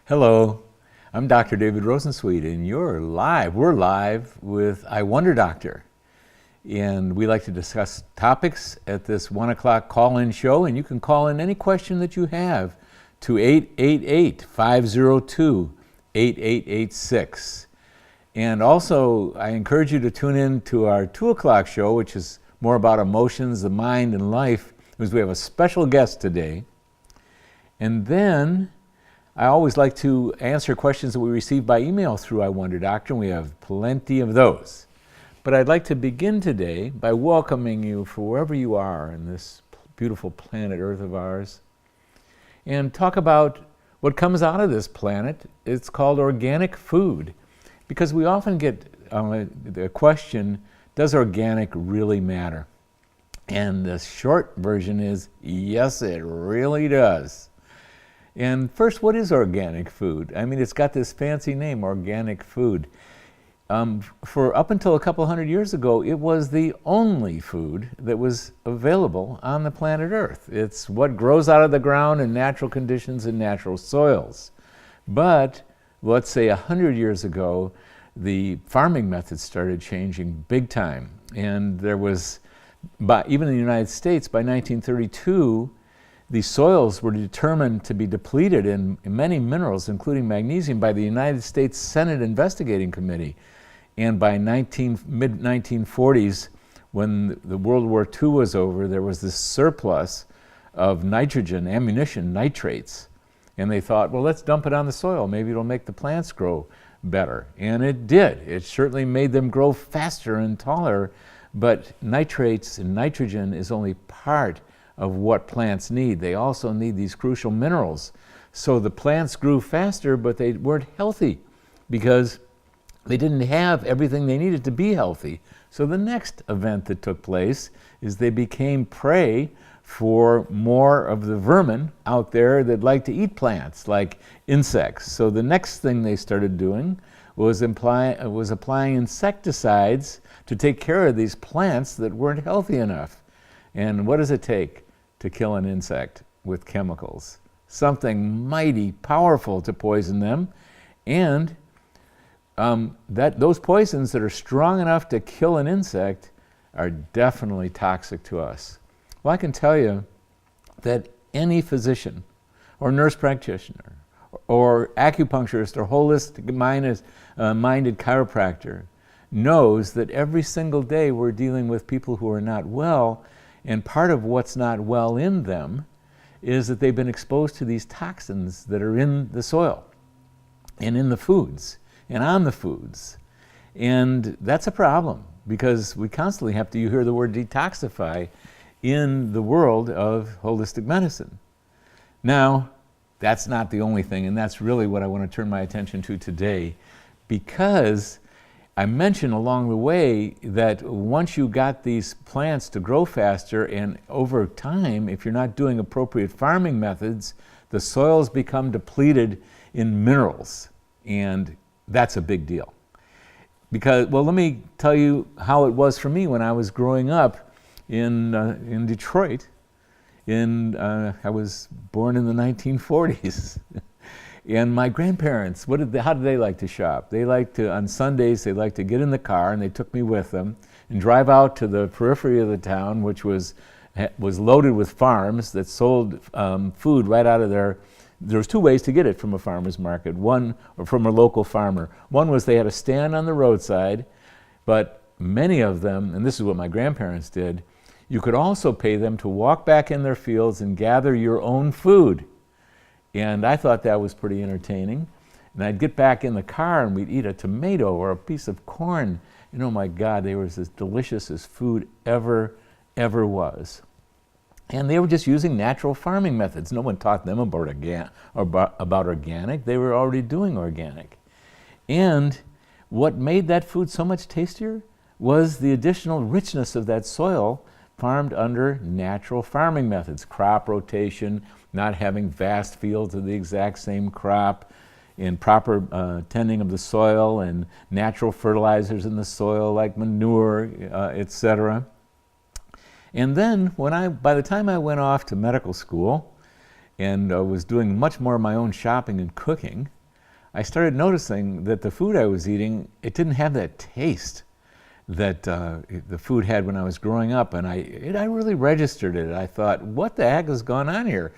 Hello, I'm Dr. David Rosensweet, and you're live. We're live with I Wonder Doctor. And we like to discuss topics at this 1 o'clock call-in show, and you can call in any question that you have to 888-502-8886. And also, I encourage you to tune in to our 2 o'clock show, which is more about emotions, the mind, and life, because we have a special guest today. And then I always like to answer questions that we receive by email through I Wonder Doctor, and we have plenty of those. But I'd like to begin today by welcoming you for wherever you are in this beautiful planet Earth of ours, and talk about what comes out of this planet. It's called organic food, because we often get the question, does organic really matter? And the short version is, yes, it really does. And first, what is organic food? I mean, it's got this fancy name, organic food. For up until a couple hundred years ago, it was the only food that was available on the planet Earth. It's what grows out of the ground in natural conditions and natural soils. But let's say 100 years ago, the farming methods started changing big time. And there was, even in the United States, by 1932, the soils were determined to be depleted in many minerals, including magnesium, by the United States Senate Investigating Committee. And by mid-1940s, when the World War II was over, there was this surplus of nitrogen, ammunition, nitrates. And they thought, well, let's dump it on the soil. Maybe it'll make the plants grow better. And it did. It certainly made them grow faster and taller. But nitrates and nitrogen is only part of what plants need. They also need these crucial minerals. So the plants grew faster, but they weren't healthy because they didn't have everything they needed to be healthy. So the next event that took place is they became prey for more of the vermin out there that like to eat plants, like insects. So the next thing they started doing was applying insecticides to take care of these plants that weren't healthy enough. And what does it take to kill an insect with chemicals? Something mighty powerful to poison them. And those poisons that are strong enough to kill an insect are definitely toxic to us. Well, I can tell you that any physician or nurse practitioner or acupuncturist or holistic minded chiropractor knows that every single day we're dealing with people who are not well, and part of what's not well in them is that they've been exposed to these toxins that are in the soil and in the foods and on the foods. And that's a problem, because we constantly have to, you hear the word detoxify in the world of holistic medicine. Now, that's not the only thing, and that's really what I want to turn my attention to today, because I mentioned along the way that once you got these plants to grow faster, and over time, if you're not doing appropriate farming methods, the soils become depleted in minerals. And that's a big deal. Because, well, let me tell you how it was for me when I was growing up in Detroit. I was born in the 1940s. And my grandparents, how did they like to shop? They liked to, on Sundays, they liked to get in the car, and they took me with them, and drive out to the periphery of the town, which was loaded with farms that sold food right out of there. There was two ways to get it from a farmer's market, one, or from a local farmer. One was they had a stand on the roadside, but many of them, and this is what my grandparents did, you could also pay them to walk back in their fields and gather your own food. And I thought that was pretty entertaining. And I'd get back in the car and we'd eat a tomato or a piece of corn. And oh my God, they were as delicious as food ever was. And they were just using natural farming methods. No one taught them about organic. They were already doing organic. And what made that food so much tastier was the additional richness of that soil farmed under natural farming methods, crop rotation, not having vast fields of the exact same crop, in proper tending of the soil and natural fertilizers in the soil like manure, etc. And then by the time I went off to medical school and was doing much more of my own shopping and cooking, I started noticing that the food I was eating, it didn't have that taste that the food had when I was growing up, and I really registered it. I thought, what the heck has gone on here?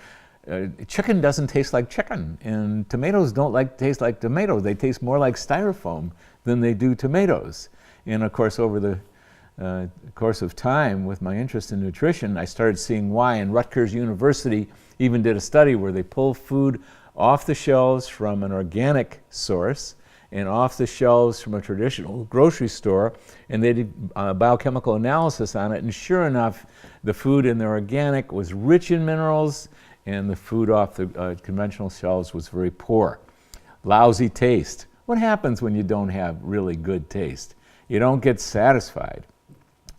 Chicken doesn't taste like chicken, and tomatoes don't taste like tomatoes. They taste more like styrofoam than they do tomatoes. And of course, over the course of time, with my interest in nutrition, I started seeing why. And Rutgers University even did a study where they pulled food off the shelves from an organic source and off the shelves from a traditional grocery store, and they did biochemical analysis on it, and sure enough, the food in the organic was rich in minerals, and the food off the conventional shelves was very poor. Lousy taste. What happens when you don't have really good taste? You don't get satisfied.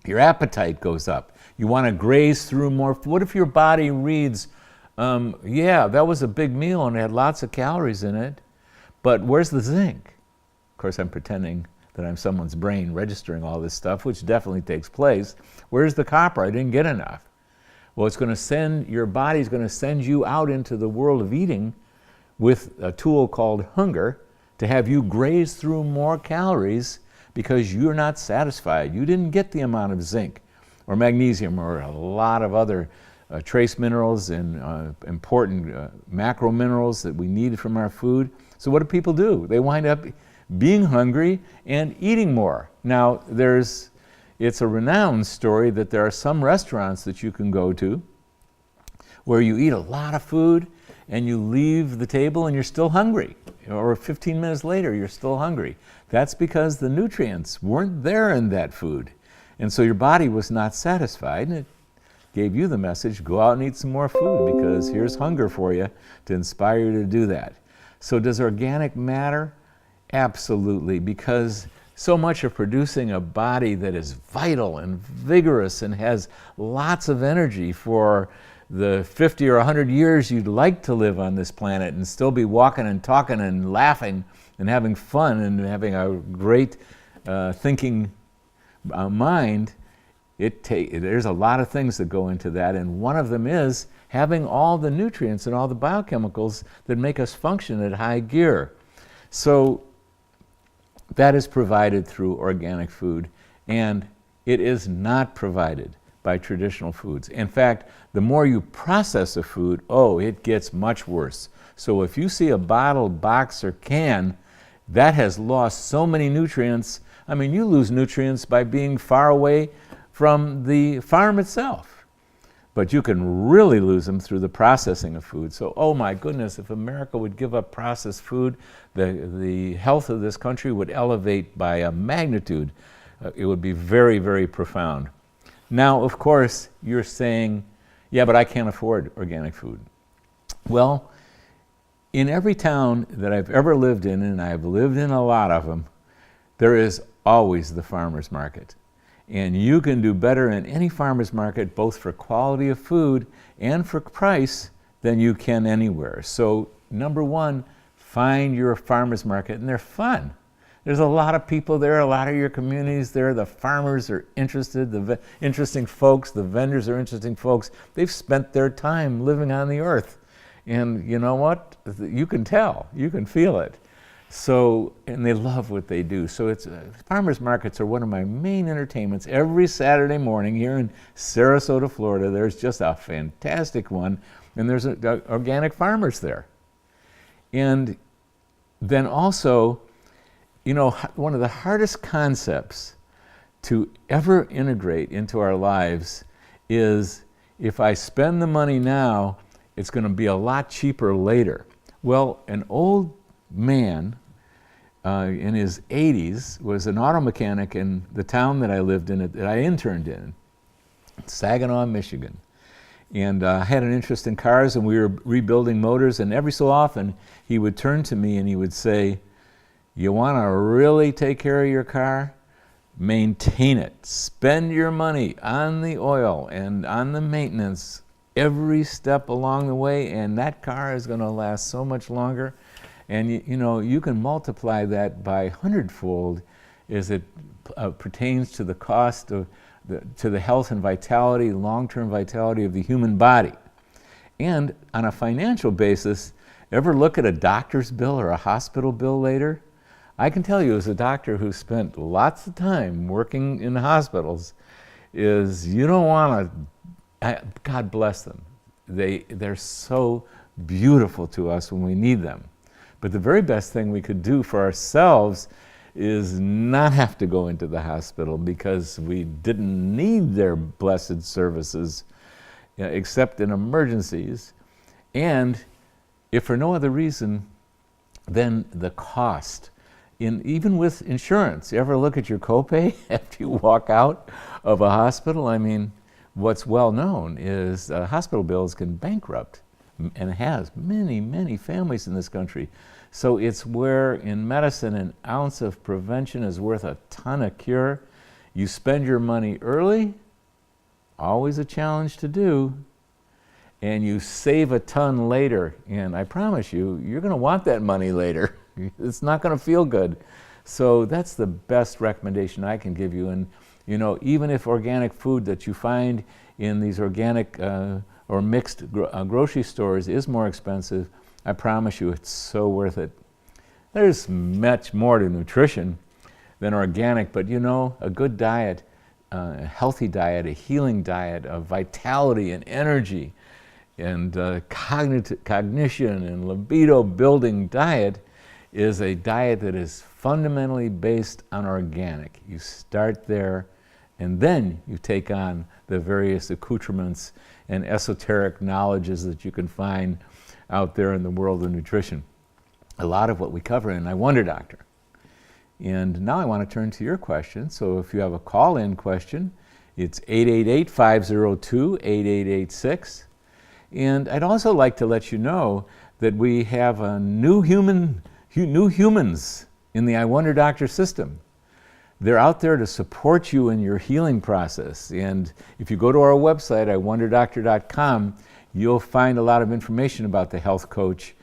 Your appetite goes up. You want to graze through more. What if your body reads, yeah, that was a big meal and it had lots of calories in it, but where's the zinc? Of course, I'm pretending that I'm someone's brain registering all this stuff, which definitely takes place. Where's the copper? I didn't get enough. Well, it's going to send, your body's going to send you out into the world of eating with a tool called hunger to have you graze through more calories because you're not satisfied. You didn't get the amount of zinc or magnesium or a lot of other trace minerals and important macro minerals that we need from our food. So what do people do? They wind up being hungry and eating more. Now, it's a renowned story that there are some restaurants that you can go to where you eat a lot of food and you leave the table and you're still hungry, or 15 minutes later you're still hungry. That's because the nutrients weren't there in that food, and so your body was not satisfied, and it gave you the message, go out and eat some more food because here's hunger for you to inspire you to do that. So does organic matter? Absolutely, because so much of producing a body that is vital and vigorous and has lots of energy for the 50 or 100 years you'd like to live on this planet and still be walking and talking and laughing and having fun and having a great thinking mind, there's a lot of things that go into that, and one of them is having all the nutrients and all the biochemicals that make us function at high gear. So that is provided through organic food, and it is not provided by traditional foods. In fact, the more you process a food, it gets much worse. So if you see a bottle, box, or can that has lost so many nutrients, I mean, you lose nutrients by being far away from the farm itself, but you can really lose them through the processing of food. So, oh my goodness, if America would give up processed food, the health of this country would elevate by a magnitude. It would be very, very profound. Now, of course, you're saying, yeah, but I can't afford organic food. Well, in every town that I've ever lived in, and I've lived in a lot of them, there is always the farmer's market. And you can do better in any farmer's market, both for quality of food and for price, than you can anywhere. So, number one, find your farmer's market, and they're fun. There's a lot of people there, a lot of your communities there. The farmers are interested, the interesting folks, the vendors are interesting folks. They've spent their time living on the earth. And you know what? You can tell, you can feel it. So, and they love what they do. So farmers markets are one of my main entertainments. Every Saturday morning here in Sarasota, Florida, there's just a fantastic one, and there's organic farmers there. And then also, you know, one of the hardest concepts to ever integrate into our lives is, if I spend the money now, it's going to be a lot cheaper later. Well, an old man in his 80s was an auto mechanic in the town that I lived in, that I interned in, Saginaw, Michigan. And I had an interest in cars, and we were rebuilding motors, and every so often he would turn to me and he would say, you want to really take care of your car? Maintain it. Spend your money on the oil and on the maintenance every step along the way, and that car is going to last so much longer. And you know, you can multiply that by 100-fold as it pertains to the cost of to the health and vitality, long-term vitality of the human body. And on a financial basis, Ever look at a doctor's bill or a hospital bill later? I can tell you, as a doctor who spent lots of time working in hospitals, is you don't want to, God bless them. They're so beautiful to us when we need them. But the very best thing we could do for ourselves is not have to go into the hospital because we didn't need their blessed services except in emergencies. And if for no other reason, then the cost. Even with insurance, you ever look at your copay after you walk out of a hospital? I mean, what's well known is hospital bills can bankrupt, and it has many, many families in this country. So it's where in medicine an ounce of prevention is worth a ton of cure. You spend your money early, always a challenge to do, and you save a ton later. And I promise you, you're going to want that money later. It's not going to feel good. So that's the best recommendation I can give you. And you know, even if organic food that you find in these organic or mixed grocery stores is more expensive, I promise you it's so worth it. There's much more to nutrition than organic, but you know, a good diet, a healthy diet, a healing diet of vitality and energy and cognition and libido building diet is a diet that is fundamentally based on organic. You start there and then you take on the various accoutrements and esoteric knowledges that you can find out there in the world of nutrition. A lot of what we cover in I Wonder Doctor. And now I want to turn to your question. So if you have a call-in question, it's 888-502-8886. And I'd also like to let you know that we have a new humans in the I Wonder Doctor system. They're out there to support you in your healing process. And if you go to our website, iwonderdoctor.com, you'll find a lot of information about the health coach.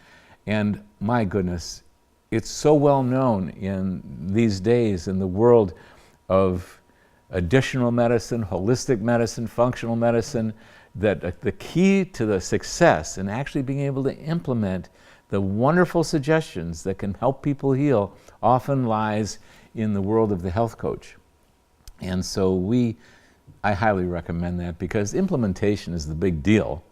And my goodness, it's so well known in these days in the world of additional medicine, holistic medicine, functional medicine, that the key to the success in actually being able to implement the wonderful suggestions that can help people heal often lies in the world of the health coach. And so I highly recommend that because implementation is the big deal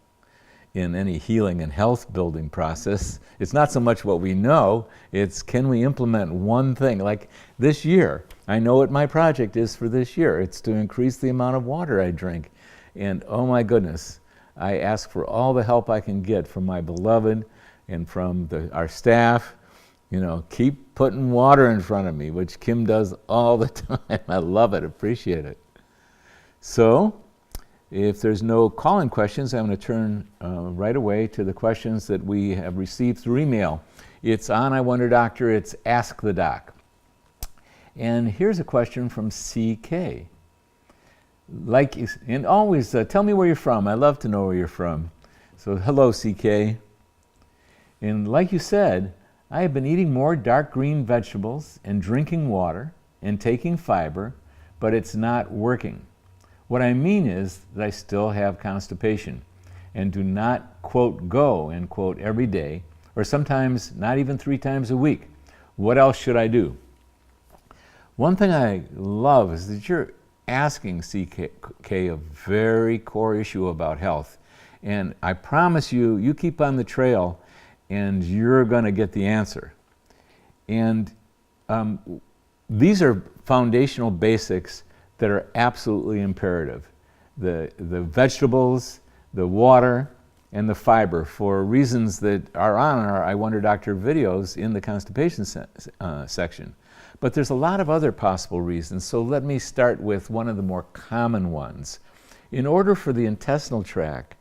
in any healing and health building process. It's not so much what we know, it's can we implement one thing? Like this year, I know what my project is for this year. It's to increase the amount of water I drink. And oh my goodness, I ask for all the help I can get from my beloved and from our staff. You know, keep putting water in front of me, which Kim does all the time. I love it, appreciate it. So, if there's no call-in questions, I'm going to turn right away to the questions that we have received through email. It's on I Wonder Doctor, it's Ask the Doc. And here's a question from CK. And always tell me where you're from. I love to know where you're from. So hello, CK. And like you said, I have been eating more dark green vegetables and drinking water and taking fiber, but it's not working. What I mean is that I still have constipation and do not, quote, go, end quote, every day, or sometimes not even 3 times a week. What else should I do? One thing I love is that you're asking CK a very core issue about health. And I promise you, you keep on the trail and you're going to get the answer. And these are foundational basics that are absolutely imperative. The vegetables, the water, and the fiber for reasons that are on our I Wonder Doctor videos in the constipation section. But there's a lot of other possible reasons, so let me start with one of the more common ones. In order for the intestinal tract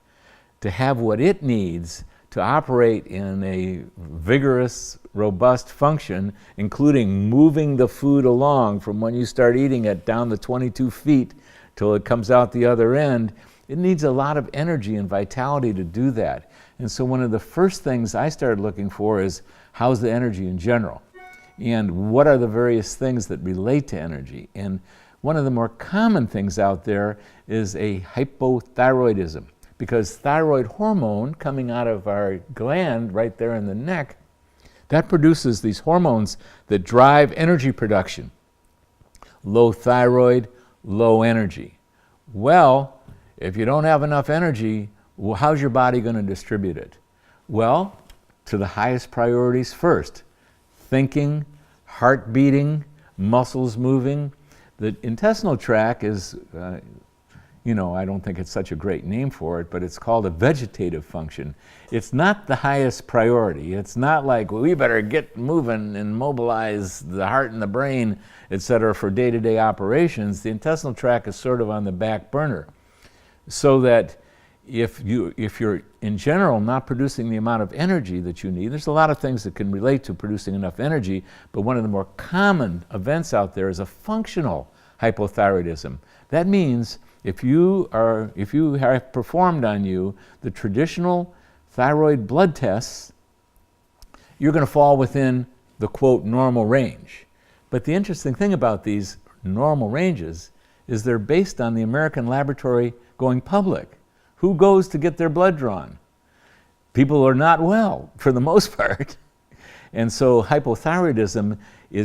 to have what it needs to operate in a vigorous, robust function, including moving the food along from when you start eating it down the 22 feet till it comes out the other end, it needs a lot of energy and vitality to do that. And so one of the first things I started looking for is how's the energy in general? And what are the various things that relate to energy? And one of the more common things out there is a hypothyroidism, because thyroid hormone coming out of our gland right there in the neck, that produces these hormones that drive energy production. Low thyroid, low energy. Well, if you don't have enough energy, how's your body going to distribute it? Well, to the highest priorities first. Thinking, heart beating, muscles moving. The intestinal tract is, I don't think it's such a great name for it, but it's called a vegetative function. It's not the highest priority. It's not like, well, we better get moving and mobilize the heart and the brain, etc., for day-to-day operations. The intestinal tract is sort of on the back burner. So that if you're in general not producing the amount of energy that you need, there's a lot of things that can relate to producing enough energy, but one of the more common events out there is a functional hypothyroidism. That means if you have performed on you the traditional thyroid blood tests, you're going to fall within the quote normal range. But the interesting thing about these normal ranges is they're based on the American laboratory going public. Who goes to get their blood drawn? People are not well for the most part. And so hypothyroidism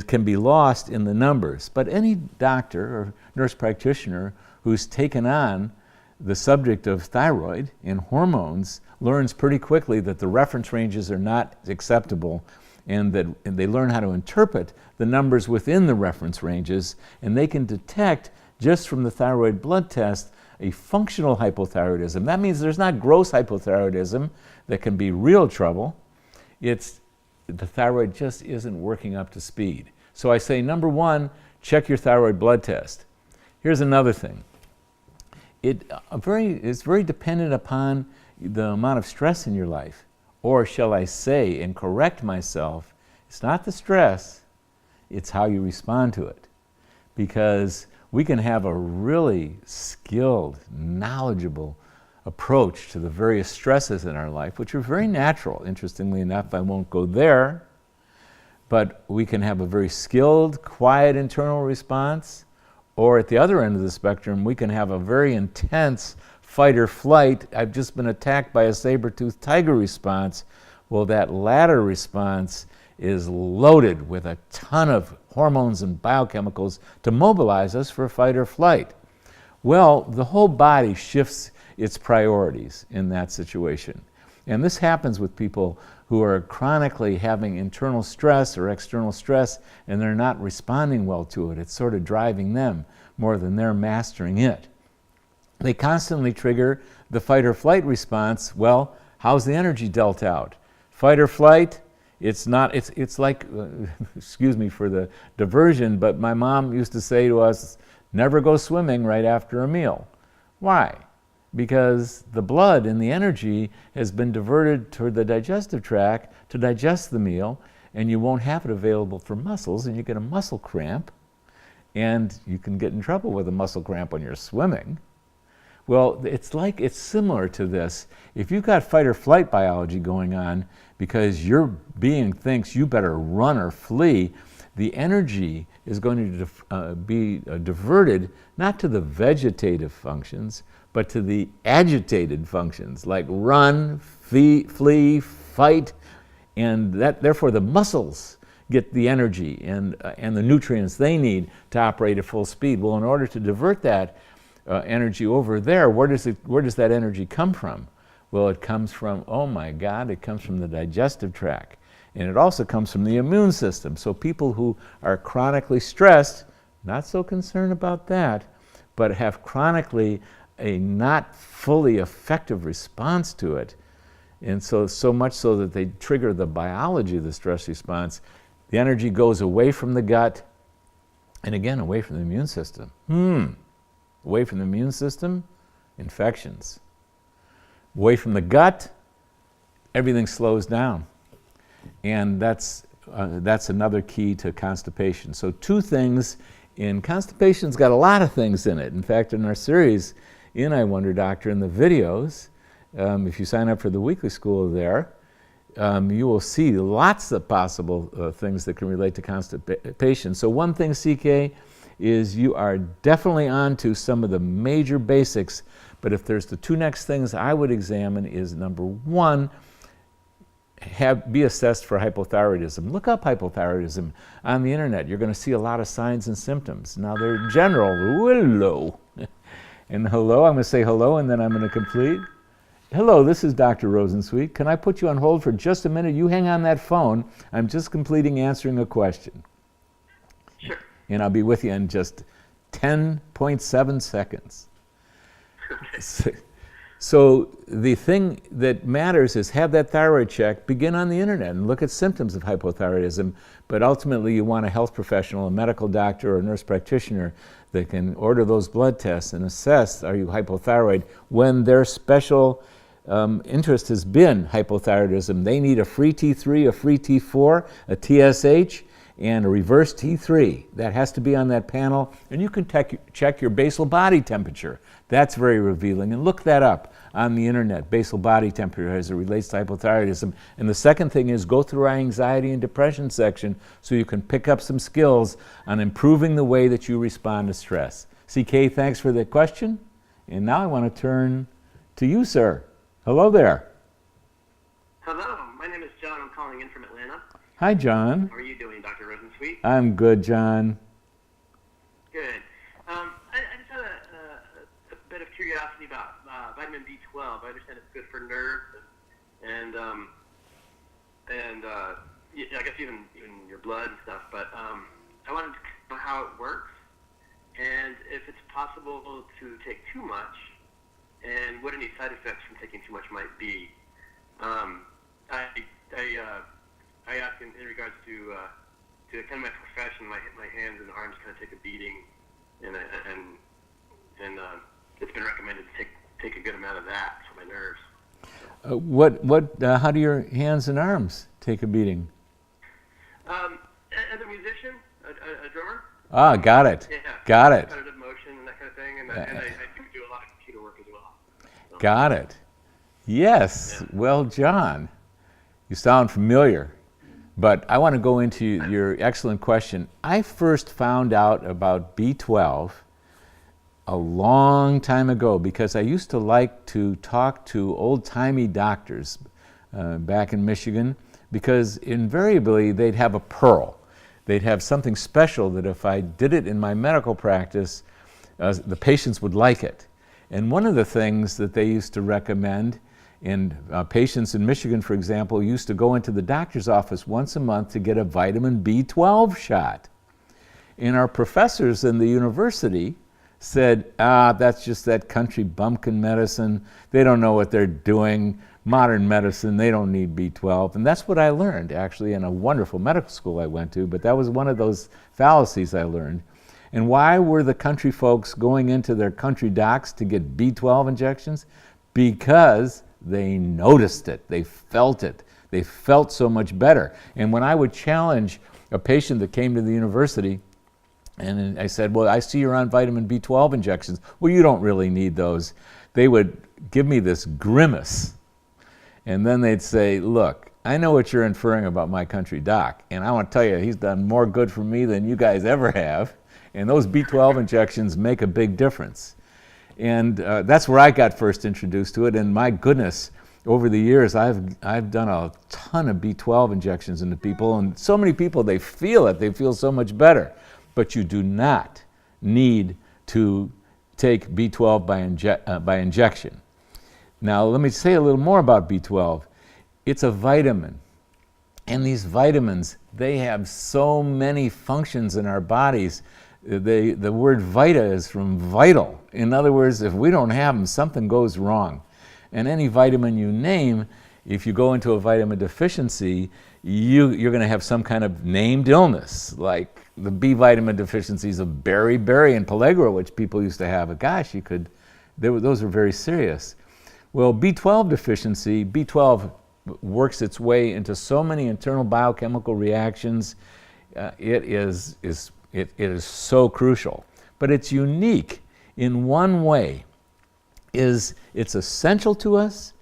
can be lost in the numbers. But any doctor or nurse practitioner who's taken on the subject of thyroid and hormones learns pretty quickly that the reference ranges are not acceptable, and they learn how to interpret the numbers within the reference ranges, and they can detect just from the thyroid blood test a functional hypothyroidism. That means there's not gross hypothyroidism that can be real trouble. It's the thyroid just isn't working up to speed. So I say, number one, check your thyroid blood test. Here's another thing. It's very dependent upon the amount of stress in your life. Or shall I say, and correct myself, it's not the stress, it's how you respond to it. Because we can have a really skilled, knowledgeable approach to the various stresses in our life, which are very natural. Interestingly enough, I won't go there, but we can have a very skilled, quiet internal response, or at the other end of the spectrum, we can have a very intense fight or flight, I've just been attacked by a saber-toothed tiger response. Well, that latter response is loaded with a ton of hormones and biochemicals to mobilize us for fight or flight. Well, the whole body shifts its priorities in that situation. And this happens with people who are chronically having internal stress or external stress, and they're not responding well to it. It's sort of driving them more than they're mastering it. They constantly trigger the fight or flight response. Well, how's the energy dealt out? Fight or flight, it's like, excuse me for the diversion, but my mom used to say to us, never go swimming right after a meal. Why? Because the blood and the energy has been diverted toward the digestive tract to digest the meal, and you won't have it available for muscles, and you get a muscle cramp, and you can get in trouble with a muscle cramp when you're swimming. Well, it's similar to this. If you've got fight or flight biology going on because your being thinks you better run or flee, the energy is going to be diverted not to the vegetative functions, but to the agitated functions like run, flee, fight, and therefore the muscles get the energy and the nutrients they need to operate at full speed. Well, in order to divert that energy over there, where does that energy come from? Well, it comes from, oh my God, it comes from the digestive tract. And it also comes from the immune system. So people who are chronically stressed, not so concerned about that, but have chronically a not fully effective response to it, and so much so that they trigger the biology of the stress response, the energy goes away from the gut, and again, away from the immune system. Away from the immune system, infections. Away from the gut, everything slows down. And that's another key to constipation. So two things, and constipation's got a lot of things in it. In fact, in our series, in I Wonder Doctor, in the videos, if you sign up for the weekly school there, you will see lots of possible things that can relate to constipation. So one thing, CK, is you are definitely on to some of the major basics. But if there's the two next things I would examine is, number one, be assessed for hypothyroidism. Look up hypothyroidism on the internet. You're going to see a lot of signs and symptoms. Now they're general, hello. And hello, I'm going to say hello and then I'm going to complete. Hello, this is Dr. Rosensweet. Can I put you on hold for just a minute? You hang on that phone. I'm just completing answering a question. Sure. And I'll be with you in just 10.7 seconds. So the thing that matters is have that thyroid check, begin on the internet and look at symptoms of hypothyroidism, but ultimately you want a health professional, a medical doctor or a nurse practitioner that can order those blood tests and assess, are you hypothyroid, when their special interest has been hypothyroidism. They need a free T3, a free T4, a TSH, and a reverse T3. That has to be on that panel, and you can check your basal body temperature. That's very revealing, and look that up on the internet, basal body temperature as it relates to hypothyroidism. And the second thing is go through our anxiety and depression section so you can pick up some skills on improving the way that you respond to stress. CK, thanks for the question. And now I want to turn to you, sir. Hello there. Hello, my name is John. I'm calling in from Atlanta. Hi, John. How are you doing, Dr. Rosensweet? I'm good, John. Good. I just had a bit of curiosity about vitamin B12. I understand it's good for nerves and I guess even your blood and stuff. But I wanted to know how it works and if it's possible to take too much and what any side effects from taking too much might be. I ask in regards to kind of my profession. My hands and arms kind of take a beating, and it's been recommended to take a good amount of that for my nerves. How do your hands and arms take a beating? As a musician, a drummer. Ah, got it. Yeah. Got it. Repetitive motion and that kind of thing, and I do a lot of computer work as well. So. Got it. Yes. Yeah. Well, John, you sound familiar. But I want to go into your excellent question. I first found out about B12 a long time ago because I used to like to talk to old-timey doctors back in Michigan because invariably they'd have a pearl. They'd have something special that if I did it in my medical practice, the patients would like it. And one of the things that they used to recommend, and patients in Michigan, for example, used to go into the doctor's office once a month to get a vitamin B12 shot. And our professors in the university said, that's just that country bumpkin medicine. They don't know what they're doing. Modern medicine, they don't need B12. And that's what I learned, actually, in a wonderful medical school I went to. But that was one of those fallacies I learned. And why were the country folks going into their country docs to get B12 injections? Because they noticed it, they felt it, they felt so much better. And when I would challenge a patient that came to the university, and I said, well, I see you're on vitamin B12 injections. Well, you don't really need those. They would give me this grimace. And then they'd say, look, I know what you're inferring about my country doc, and I want to tell you, he's done more good for me than you guys ever have. And those B12 injections make a big difference. And that's where I got first introduced to it. And my goodness, over the years, I've done a ton of B12 injections into people. And so many people, they feel it. They feel so much better. But you do not need to take B12 by injection. Now, let me say a little more about B12. It's a vitamin. And these vitamins, they have so many functions in our bodies. The word vita is from vital. In other words, if we don't have them, something goes wrong. And any vitamin you name, if you go into a vitamin deficiency, you're going to have some kind of named illness, like the B vitamin deficiencies of beriberi and pellagra, which people used to have. But gosh, those are very serious. Well, B12 deficiency, B12 works its way into so many internal biochemical reactions. It is so crucial. But it's unique in one way, is it's essential to us,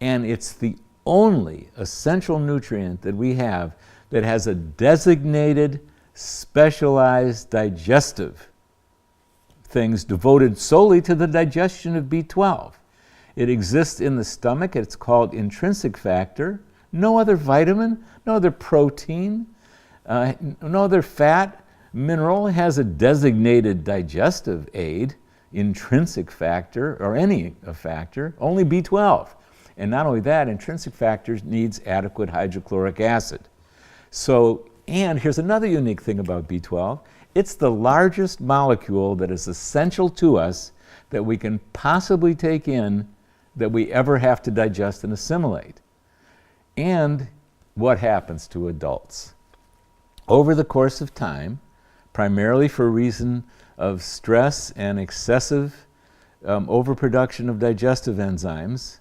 and it's the only essential nutrient that we have that has a designated, specialized digestive things devoted solely to the digestion of B12. It exists in the stomach. It's called intrinsic factor. No other vitamin, no other protein, no other fat, mineral has a designated digestive aid, intrinsic factor, or any factor, only B12. And not only that, intrinsic factor needs adequate hydrochloric acid. So, and here's another unique thing about B12. It's the largest molecule that is essential to us that we can possibly take in that we ever have to digest and assimilate. And what happens to adults? Over the course of time, primarily for a reason of stress and excessive overproduction of digestive enzymes,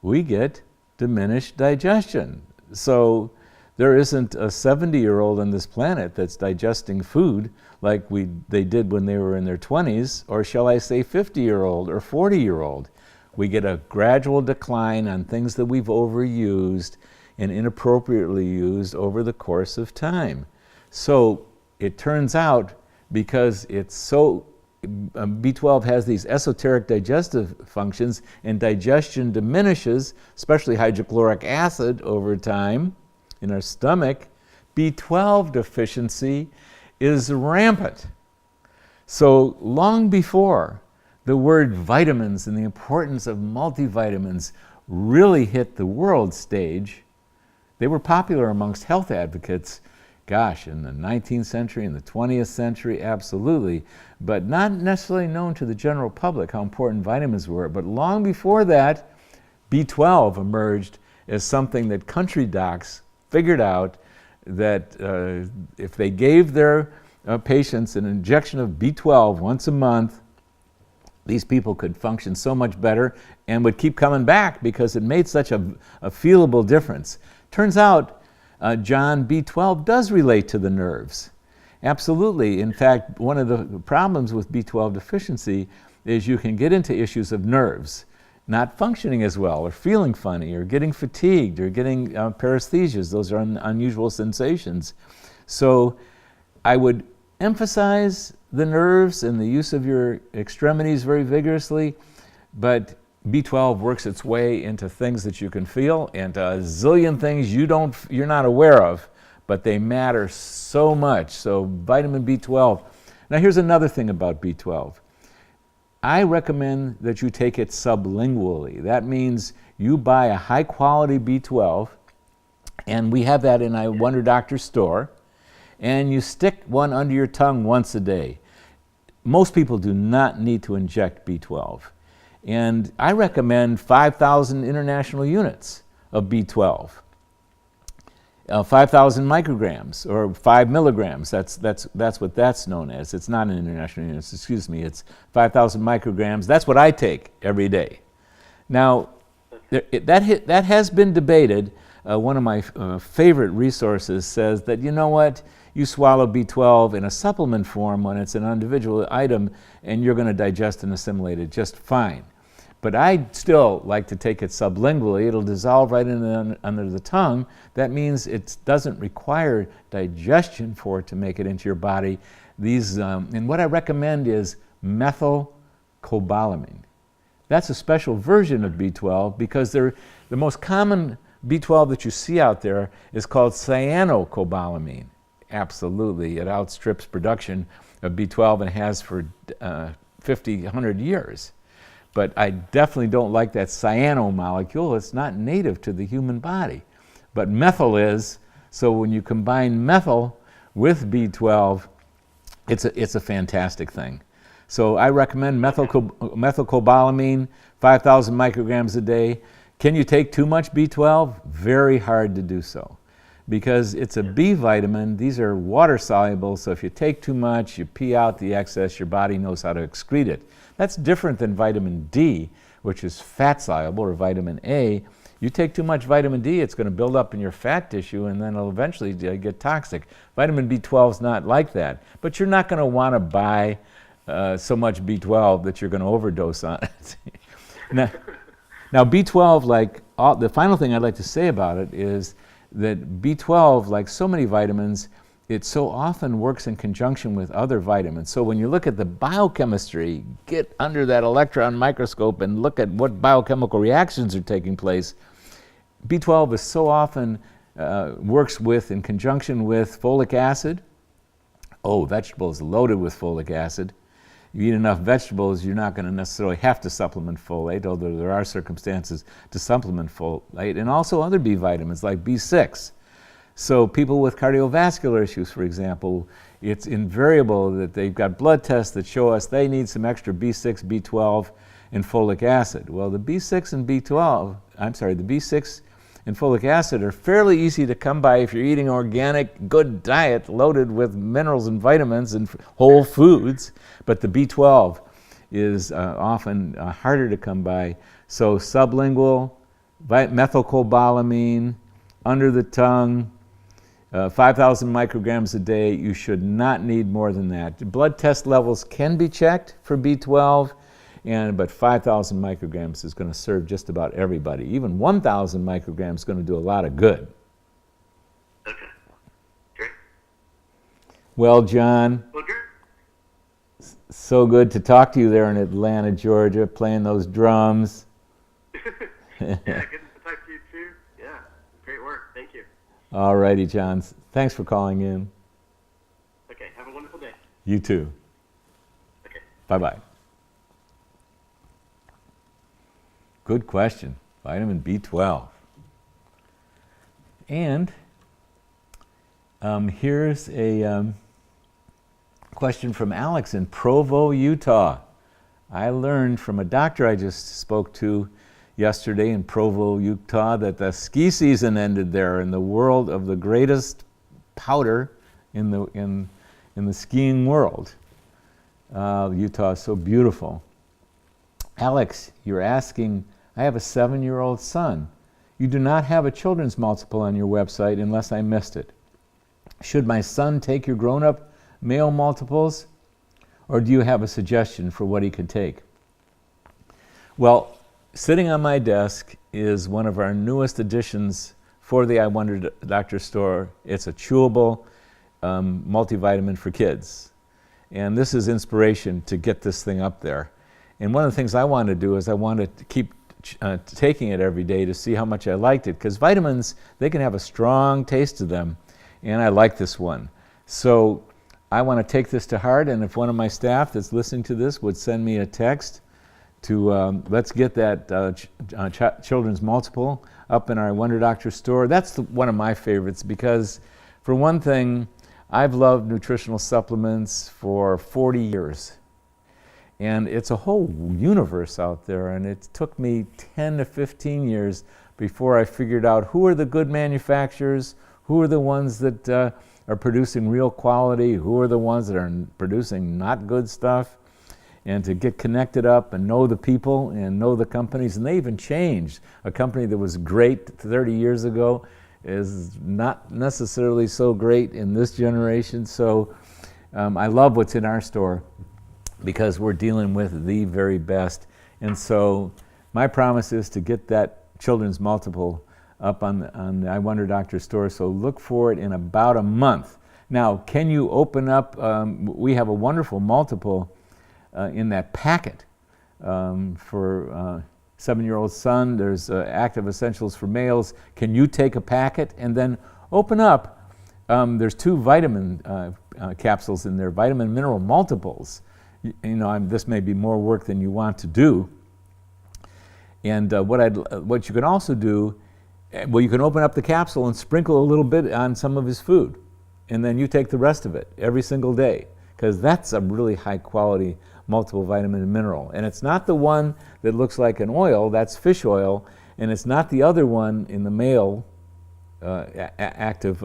we get diminished digestion. So there isn't a 70-year-old on this planet that's digesting food like they did when they were in their 20s, or shall I say 50-year-old or 40-year-old. We get a gradual decline on things that we've overused and inappropriately used over the course of time. So it turns out, because it's so, B12 has these esoteric digestive functions, and digestion diminishes, especially hydrochloric acid over time in our stomach, B12 deficiency is rampant. So long before the word vitamins and the importance of multivitamins really hit the world stage, they were popular amongst health advocates, gosh, in the 19th century, in the 20th century, absolutely, but not necessarily known to the general public how important vitamins were. But long before that, B12 emerged as something that country docs figured out that if they gave their patients an injection of B12 once a month, these people could function so much better and would keep coming back because it made such a feelable difference. Turns out, John, B12 does relate to the nerves. Absolutely. In fact, one of the problems with B12 deficiency is you can get into issues of nerves not functioning as well, or feeling funny, or getting fatigued, or getting paresthesias. Those are unusual sensations. So I would emphasize the nerves and the use of your extremities very vigorously, but B12 works its way into things that you can feel and a zillion things you're not aware of, but they matter so much. So vitamin B12. Now here's another thing about B12. I recommend that you take it sublingually. That means you buy a high quality B12, and we have that in a Wonder Doctor store, and you stick one under your tongue once a day. Most people do not need to inject B12. And I recommend 5,000 international units of B12. 5,000 micrograms or 5 milligrams, that's what that's known as. It's not an international units, excuse me, it's 5,000 micrograms. That's what I take every day. Now, that has been debated. One of my favorite resources says that, you know what, you swallow B12 in a supplement form when it's an individual item and you're going to digest and assimilate it just fine. But I still like to take it sublingually. It'll dissolve right in under the tongue. That means it doesn't require digestion for it to make it into your body. And what I recommend is methylcobalamin. That's a special version of B12 because the most common B12 that you see out there is called cyanocobalamin. Absolutely, it outstrips production of B12 and has for 50, 100 years. But I definitely don't like that cyano molecule. It's not native to the human body. But methyl is, so when you combine methyl with B12, it's a fantastic thing. So I recommend methylcobalamin, 5,000 micrograms a day. Can you take too much B12? Very hard to do so. Because it's a B vitamin, these are water soluble, so if you take too much, you pee out the excess, your body knows how to excrete it. That's different than vitamin D, which is fat soluble, or vitamin A. You take too much vitamin D, it's going to build up in your fat tissue and then it'll eventually get toxic. Vitamin B12 is not like that, but you're not going to want to buy so much B12 that you're going to overdose on it. Now B12, the final thing I'd like to say about it is that B12, like so many vitamins, it so often works in conjunction with other vitamins. So when you look at the biochemistry, get under that electron microscope and look at what biochemical reactions are taking place. B12 is so often works with, in conjunction with folic acid. Oh, vegetables loaded with folic acid. You eat enough vegetables, you're not going to necessarily have to supplement folate, although there are circumstances to supplement folate, and also other B vitamins like B6. So people with cardiovascular issues, for example, it's invariable that they've got blood tests that show us they need some extra B6, B12, and folic acid. Well, the B6 and the B6 and folic acid are fairly easy to come by if you're eating an organic, good diet loaded with minerals and vitamins and whole foods, but the B12 is often harder to come by. So sublingual, methylcobalamin, under the tongue, 5,000 micrograms a day. You should not need more than that. Blood test levels can be checked for B12, but 5,000 micrograms is going to serve just about everybody. Even 1,000 micrograms is going to do a lot of good. Okay. Great. Well, John, Well, good. so good to talk to you there in Atlanta, Georgia, playing those drums. Yeah, good to talk to you too. Yeah, great work. Thank you. All righty, John. Thanks for calling in. Okay, have a wonderful day. You too. Okay. Bye-bye. Good question. Vitamin B12. And here's a question from Alex in Provo, Utah. I learned from a doctor I just spoke to yesterday in Provo, Utah, that the ski season ended there in the world of the greatest powder in the skiing world. Utah is so beautiful. Alex, you're asking, I have a 7-year-old son. You do not have a children's multiple on your website unless I missed it. Should my son take your grown-up male multiples, or do you have a suggestion for what he could take? Well, sitting on my desk is one of our newest additions for the I Wonder Doctor store. It's a chewable multivitamin for kids. And this is inspiration to get this thing up there. And one of the things I want to do is I want to keep taking it every day to see how much I liked it, because vitamins, they can have a strong taste to them, and I like this one. So I want to take this to heart, and if one of my staff that's listening to this would send me a text to let's get that children's multiple up in our Wonder Doctor store. That's one of my favorites because, for one thing, I've loved nutritional supplements for 40 years. And it's a whole universe out there, and it took me 10 to 15 years before I figured out who are the good manufacturers, who are the ones that are producing real quality, who are the ones that are producing not good stuff, and to get connected up and know the people and know the companies. And they even changed. A company that was great 30 years ago is not necessarily so great in this generation. So I love what's in our store, because we're dealing with the very best. And so my promise is to get that children's multiple up on the I Wonder Doctor store, so look for it in about a month. Now, can you open up, we have a wonderful multiple in that packet for 7-year-old son. There's Active Essentials for males. Can you take a packet and then open up? There's 2 vitamin capsules in there, vitamin mineral multiples. You know, this may be more work than you want to do. And what you can also do, well, you can open up the capsule and sprinkle a little bit on some of his food, and then you take the rest of it every single day, because that's a really high quality multiple vitamin and mineral. And it's not the one that looks like an oil, that's fish oil, and it's not the other one in the male active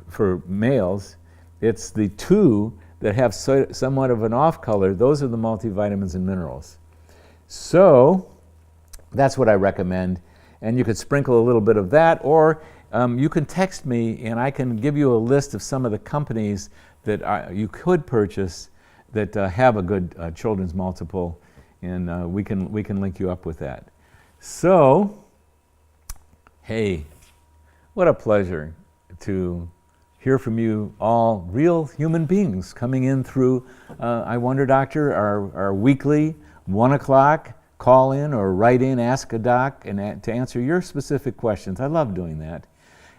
for males. It's the 2 that have somewhat of an off color. Those are the multivitamins and minerals. So that's what I recommend. And you could sprinkle a little bit of that, or you can text me and I can give you a list of some of the companies that you could purchase that have a good children's multiple, and we can link you up with that. So, hey, what a pleasure to hear from you all, real human beings coming in through I Wonder Doctor, our weekly 1 o'clock call in or write in, ask a doc, and to answer your specific questions. I love doing that.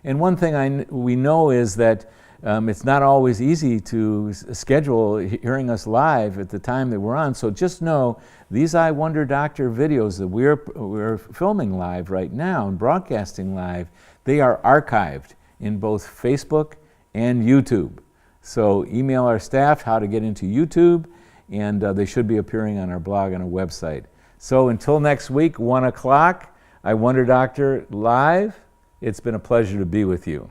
And one thing we know is that it's not always easy to schedule hearing us live at the time that we're on, so just know these I Wonder Doctor videos that we're filming live right now and broadcasting live, they are archived in both Facebook and YouTube. So email our staff how to get into YouTube, and they should be appearing on our blog and our website. So until next week, 1 o'clock, I Wonder Doctor live. It's been a pleasure to be with you.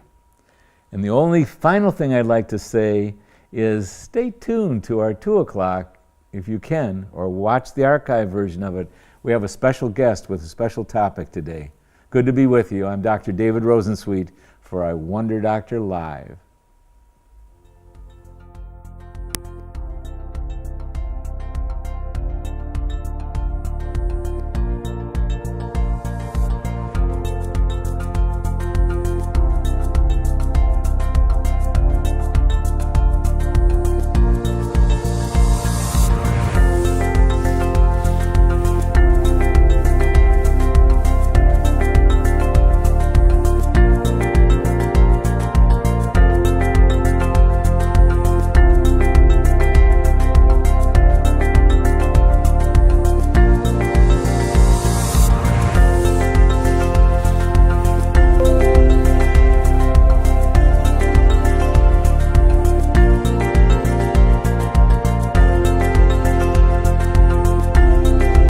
And the only final thing I'd like to say is stay tuned to our 2 o'clock, if you can, or watch the archive version of it. We have a special guest with a special topic today. Good to be with you. I'm Dr. David Rosensweet for I Wonder Doctor Live.